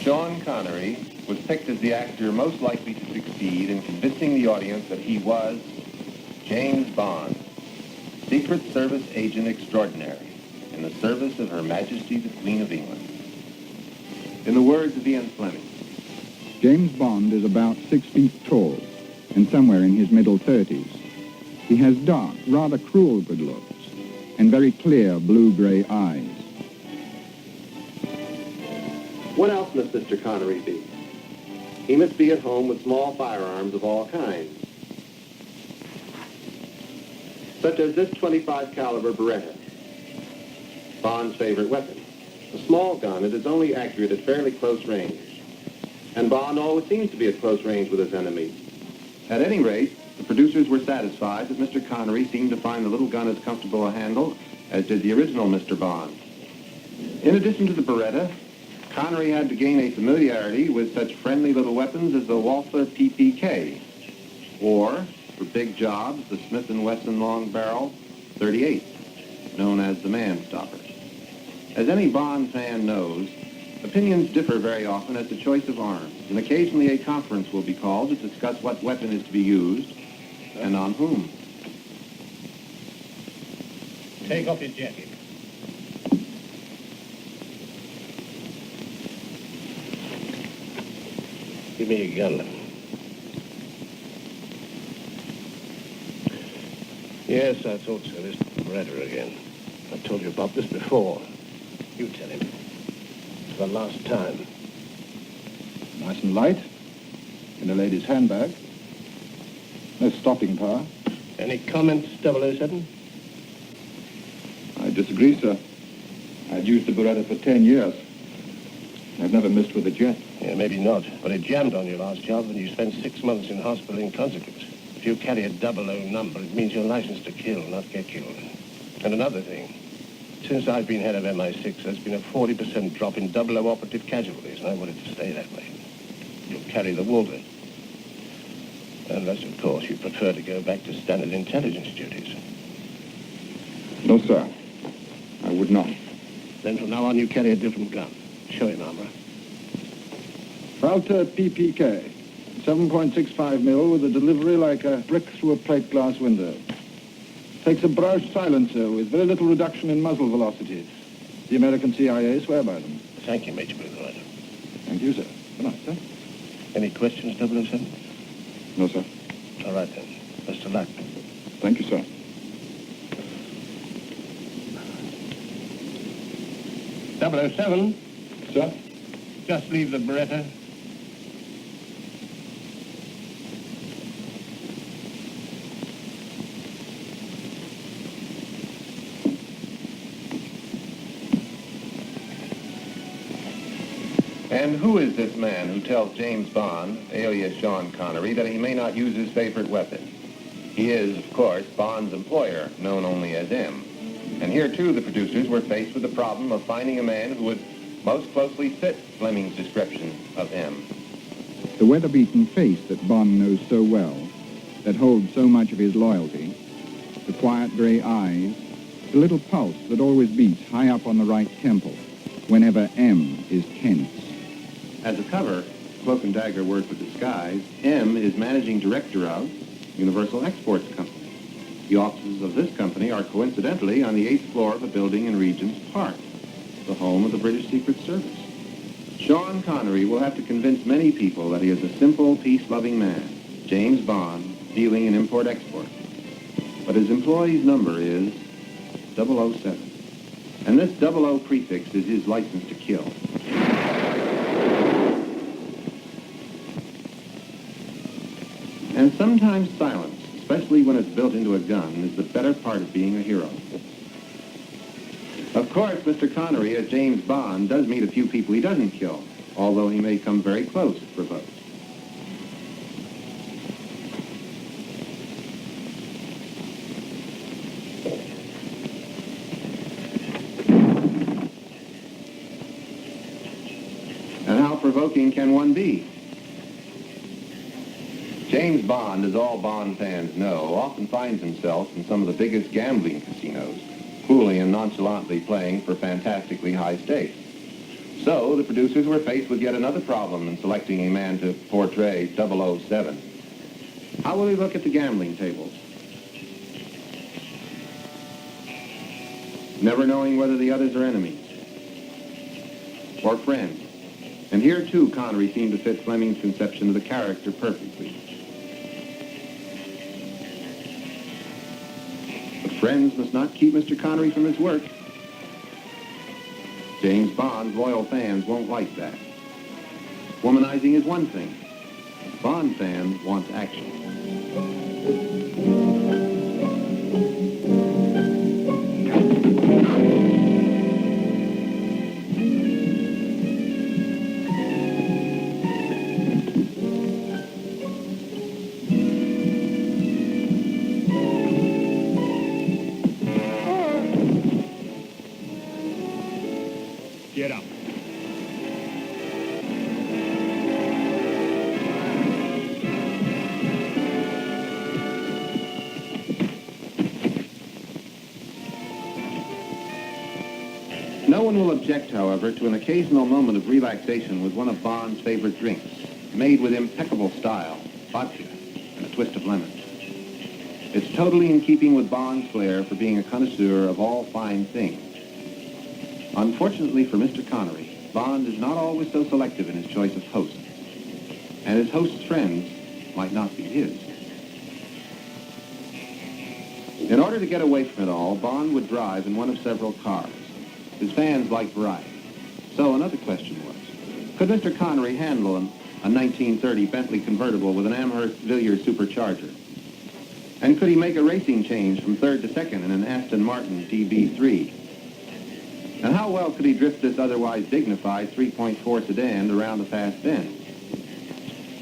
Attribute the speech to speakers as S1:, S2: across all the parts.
S1: Sean Connery was picked as the actor most likely to succeed in convincing the audience that he was James Bond, Secret Service agent extraordinary, in the service of Her Majesty the Queen of England. In the words of Ian Fleming,
S2: James Bond is about 6 feet tall and somewhere in his middle 30s. He has dark, rather cruel good looks and very clear blue-gray eyes.
S1: what else must Mr. Connery be? He must be at home with small firearms of all kinds, such as this .25 caliber Beretta, Bond's favorite weapon. A small gun, it is only accurate at fairly close range. And Bond always seems to be at close range with his enemies. At any rate, the producers were satisfied that Mr. Connery seemed to find the little gun as comfortable a handle as did the original Mr. Bond. In addition to the Beretta, Connery had to gain a familiarity with such friendly little weapons as the Walther PPK, or, for big jobs, the Smith & Wesson long barrel .38, known as the Man-Stopper. As any Bond fan knows, opinions differ very often as to choice of arms, and occasionally a conference will be called to discuss what weapon is to be used and on whom.
S3: Take off your jacket. Give me your gun. Yes, I thought so. This Beretta again. I've told you about this before. You tell him. It's the last time.
S2: Nice and light. In a lady's handbag. No stopping power.
S3: Any comments, 007?
S2: I disagree, sir. I've used the Beretta for 10 years. I've never missed with a jet.
S3: Yeah, maybe not. But it jammed on your last job and you spent 6 months in hospital in consequence. If you carry a 00 number, it means you're licensed to kill, not get killed. And another thing. Since I've been head of MI6, there's been a 40% drop in 00 operative casualties, and I want it to stay that way. You'll carry the Walter. Unless, of course, you prefer to go back to standard intelligence duties.
S2: No, sir. I would not.
S3: Then from now on, you carry a different gun. Show him, Amra.
S2: Walther PPK. 7.65 mil with a delivery like a brick through a plate glass window. Takes a Brausch silencer with very little reduction in muzzle velocities. The American CIA swear by them.
S3: Thank you, Major Bluthwaite.
S2: Thank you, sir. Good night, sir.
S3: Any questions, 007?
S2: No, sir.
S3: All right, then. Best of luck.
S2: Thank you, sir.
S3: 007?
S2: Sir?
S3: Just leave the Beretta.
S1: And who is this man who tells James Bond, alias Sean Connery, that he may not use his favorite weapon? He is, of course, Bond's employer, known only as M. And here, too, the producers were faced with the problem of finding a man who would most closely fit Fleming's description of M.
S2: The weather-beaten face that Bond knows so well, that holds so much of his loyalty, the quiet gray eyes, the little pulse that always beats high up on the right temple whenever M is tense.
S1: As a cover, cloak and dagger word for disguise, M is managing director of Universal Exports Company. The offices of this company are coincidentally on the 8th floor of a building in Regent's Park, the home of the British Secret Service. Sean Connery will have to convince many people that he is a simple, peace-loving man, James Bond, dealing in import-export. But his employee's number is 007. And this 00 prefix is his license to kill. And sometimes silence, especially when it's built into a gun, is the better part of being a hero. Of course, Mr. Connery, as James Bond, does meet a few people he doesn't kill, although he may come very close if provoked. And how provoking can one be? James Bond, as all Bond fans know, often finds himself in some of the biggest gambling casinos, coolly and nonchalantly playing for fantastically high stakes. So the producers were faced with yet another problem in selecting a man to portray 007. How will he look at the gambling tables? Never knowing whether the others are enemies or friends. And here, too, Connery seemed to fit Fleming's conception of the character perfectly. But friends must not keep Mr. Connery from his work. James Bond's loyal fans won't like that. Womanizing is one thing. Bond fans want action.
S4: Get up.
S1: No one will object, however, to an occasional moment of relaxation with one of Bond's favorite drinks, made with impeccable style, vodka and a twist of lemon. It's totally in keeping with Bond's flair for being a connoisseur of all fine things. Unfortunately for Mr. Connery, Bond is not always so selective in his choice of hosts, and his host's friends might not be his. In order to get away from it all, Bond would drive in one of several cars. His fans liked variety. So another question was, could Mr. Connery handle a 1930 Bentley convertible with an Amherst Villiers supercharger? And could he make a racing change from third to second in an Aston Martin DB3? And how well could he drift this otherwise dignified 3.4 sedan around a fast bend?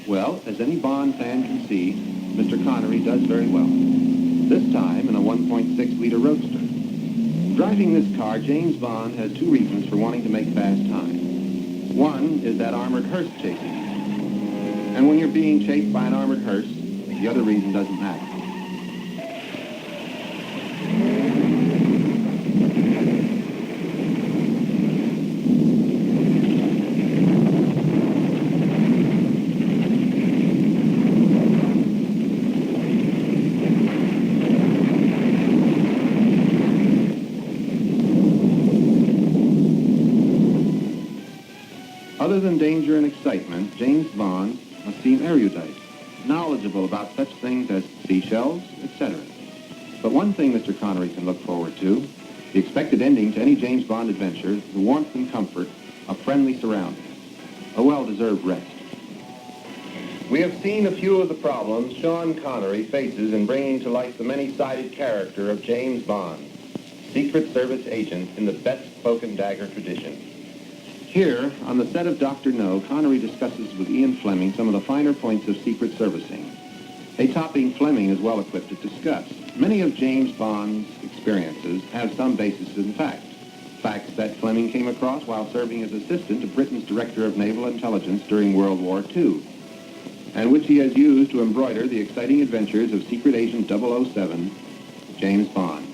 S1: Well, as any Bond fan can see, Mr. Connery does very well. This time in a 1.6-liter Roadster. Driving this car, James Bond has two reasons for wanting to make fast time. One is that armored hearse chasing him. And when you're being chased by an armored hearse, the other reason doesn't matter. Other than danger and excitement, James Bond must seem erudite, knowledgeable about such things as seashells, etc. But one thing Mr. Connery can look forward to, the expected ending to any James Bond adventure, the warmth and comfort of friendly surroundings, a well-deserved rest. We have seen a few of the problems Sean Connery faces in bringing to life the many-sided character of James Bond, Secret Service agent in the best cloak and dagger tradition. Here, on the set of Dr. No, Connery discusses with Ian Fleming some of the finer points of secret servicing, a topic Fleming is well equipped to discuss. Many of James Bond's experiences have some basis in fact, facts that Fleming came across while serving as assistant to Britain's Director of Naval Intelligence during World War II, and which he has used to embroider the exciting adventures of Secret Agent 007, James Bond.